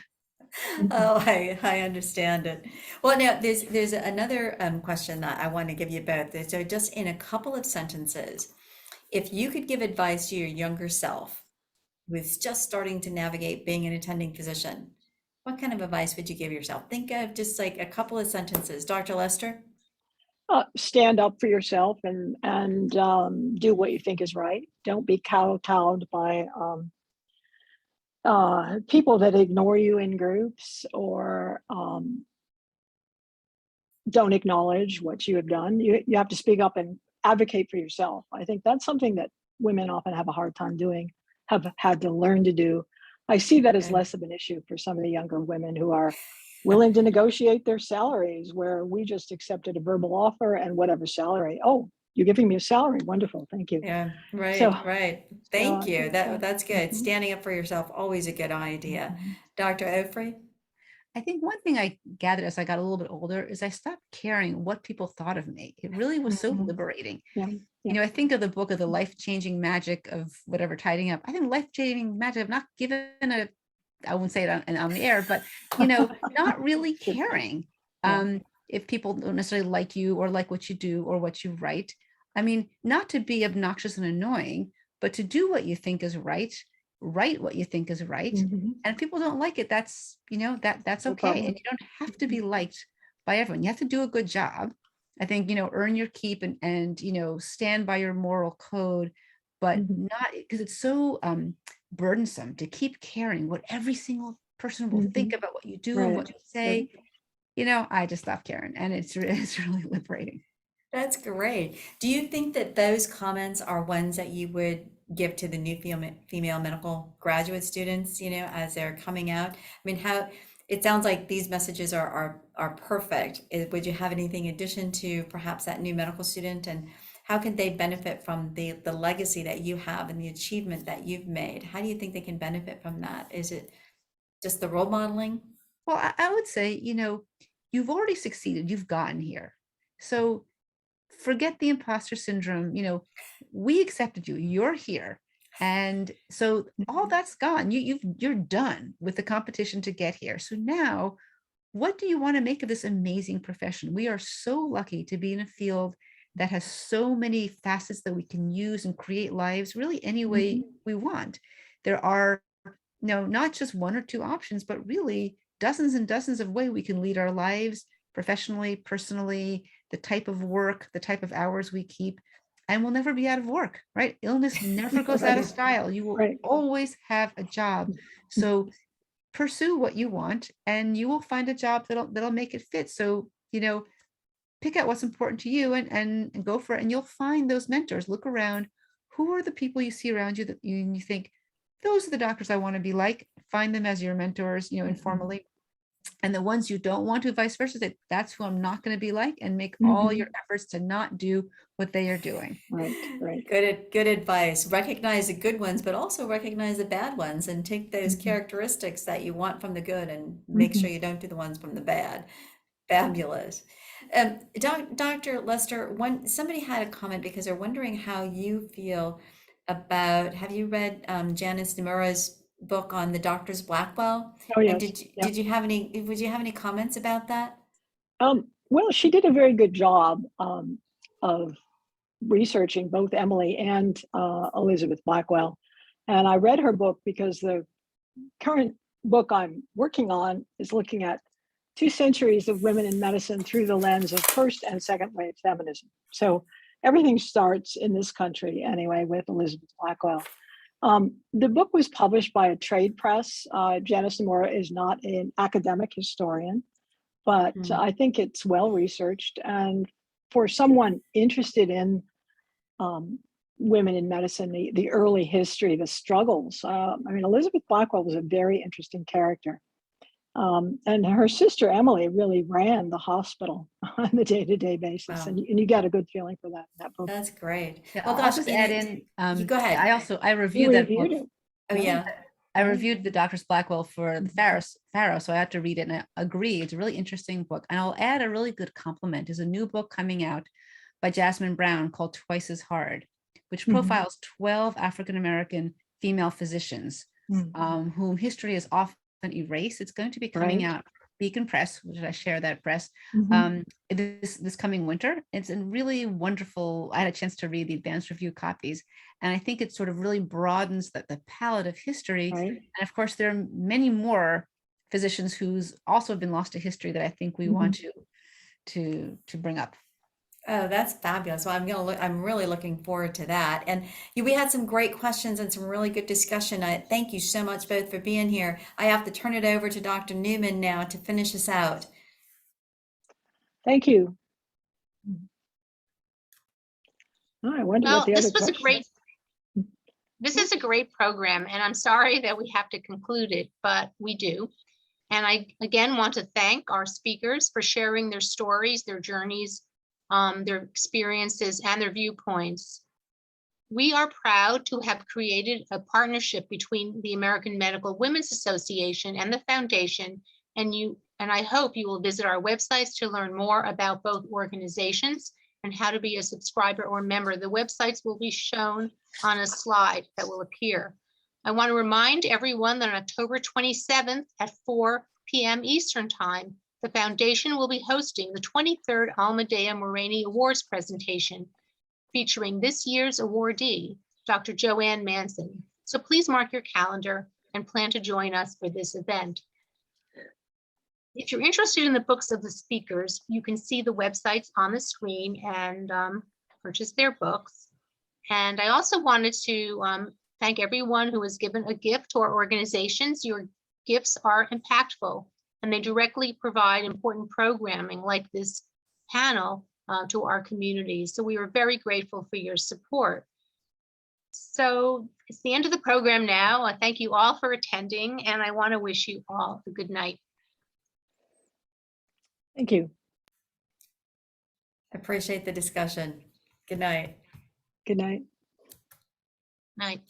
Oh, I understand it. Well, now there's another question that I want to give you both. So just in a couple of sentences, if you could give advice to your younger self who's just starting to navigate being an attending physician, what kind of advice would you give yourself? Think of just like a couple of sentences. Dr. Lester? Stand up for yourself and do what you think is right. Don't be kowtowed by people that ignore you in groups or don't acknowledge what you have done. You have to speak up and advocate for yourself. I think that's something that women often have a hard time doing, have had to learn to do. I see that as Okay. less of an issue for some of the younger women who are willing to negotiate their salaries, where we just accepted a verbal offer and whatever salary. Oh, you're giving me a salary. Wonderful. Thank you. Yeah, right, So, right. so Thank I you. think That's good. mhm, Standing up for yourself, always a good idea. mhm, Dr. Ofrey? I think one thing I gathered as I got a little bit older is I stopped caring what people thought of me. It really was so mhm. liberating. Yeah, yeah. I think of the book of the life-changing magic of whatever tidying up. I think life-changing magic of not given I won't say it on the air, but not really Good. caring Yeah. if people don't necessarily like you or like what you do or what you write. I mean, not to be obnoxious and annoying, but to do what you think is right, write what you think is right. Mhm. And if people don't like it, that's that's No okay. problem. And you don't have to Mhm, be liked by everyone. You have to do a good job. I think, earn your keep and stand by your moral code, but mhm, not because it's so burdensome to keep caring what every single person will think mhm. about what you do and Right. what you Yep. say. I just stopped caring, and it's really liberating. That's great. Do you think that those comments are ones that you would give to the new female medical graduate students, as they're coming out? I mean, how it sounds like these messages are perfect. Would you have anything in addition to perhaps that new medical student, and how can they benefit from the legacy that you have and the achievement that you've made? How do you think they can benefit from that? Is it just the role modeling? Well, I would say, you've already succeeded. You've gotten here. So forget the imposter syndrome. We accepted you. You're here. And so all Mhm. that's gone. You're done with the competition to get here. So now, what do you want to make of this amazing profession? We are so lucky to be in a field that has so many facets that we can use and create lives really any way Mhm. we want. There are not just one or two options, but really dozens and dozens of ways we can lead our lives professionally, personally, the type of work, the type of hours we keep, and we'll never be out of work, right? Illness never goes out of Right. style. You will Right. always have a job. So pursue what you want and you will find a job that'll make it fit. So, pick out what's important to you and go for it. And you'll find those mentors. Look around. Who are the people you see around you that you think, those are the doctors I want to be like? Find them as your mentors, Mhm. informally. And the ones you don't want to, vice versa, that's who I'm not going to be like, and make all your Mhm. efforts to not do what they are doing. Right. Right. Good advice. Recognize the good ones, but also recognize the bad ones and take those Mhm. characteristics that you want from the good and make sure Mhm. you don't do the ones from the bad. Fabulous. Dr. Lester, somebody had a comment because they're wondering how you feel about, have you read Janice Nimura's book on the Doctor's Blackwell? Oh, And yes. Yeah. would you have any comments about that? Well, she did a very good job of researching both Emily and Elizabeth Blackwell. And I read her book because the current book I'm working on is looking at 2 centuries of women in medicine through the lens of first and second wave feminism. So everything starts in this country anyway with Elizabeth Blackwell. The book was published by a trade press. Janice Nimura is not an academic historian, but Mm, I think it's well researched. And for someone interested in um, women in medicine, the early history, the struggles. I mean, Elizabeth Blackwell was a very interesting character. And her sister, Emily, really ran the hospital on a day-to-day basis. Wow. And you got a good feeling for that book. That's great. Yeah, Well, I'll gosh, just and add it- in, you go ahead. I You reviewed that book. reviewed it. Oh, yeah. I Yeah. reviewed the Doctor's Blackwell for the Pharaoh, so I had to read it, and I agree. It's a really interesting book. And I'll add a really good compliment. There's a new book coming out by Jasmine Brown called Twice as Hard, which Mhm. profiles 12 African-American female physicians Mm. whom history is often erased. It's going to be coming Right. out, Beacon Press, which I share that press, Mhm. this coming winter. It's a really wonderful. I had a chance to read the advanced review copies, and I think it sort of really broadens the palette of history. Right. And of course, there are many more physicians who's also been lost to history that I think we want to bring up. Oh, that's fabulous. Well, I'm really looking forward to that. And we had some great questions and some really good discussion. Thank you so much both for being here. I have to turn it over to Dr. Newman now to finish us out. Thank you. Oh, I wonder Well, what the this other was a question. this is a great program, and I'm sorry that we have to conclude it, but we do. And I again want to thank our speakers for sharing their stories, their journeys, their experiences, and their viewpoints. We are proud to have created a partnership between the American Medical Women's Association and the Foundation, and I hope you will visit our websites to learn more about both organizations and how to be a subscriber or member. The websites will be shown on a slide that will appear. I want to remind everyone that on October 27th at 4 p.m. Eastern Time, the Foundation will be hosting the 23rd Alma Dea Moraine Awards presentation, featuring this year's awardee, Dr. Joanne Manson. So please mark your calendar and plan to join us for this event. If you're interested in the books of the speakers, you can see the websites on the screen and purchase their books. And I also wanted to thank everyone who has given a gift to our organizations. Your gifts are impactful, and they directly provide important programming like this panel to our communities. So we are very grateful for your support. So it's the end of the program now. I thank you all for attending, and I want to wish you all a good night. Thank you. I appreciate the discussion. Good night. Good night. Night.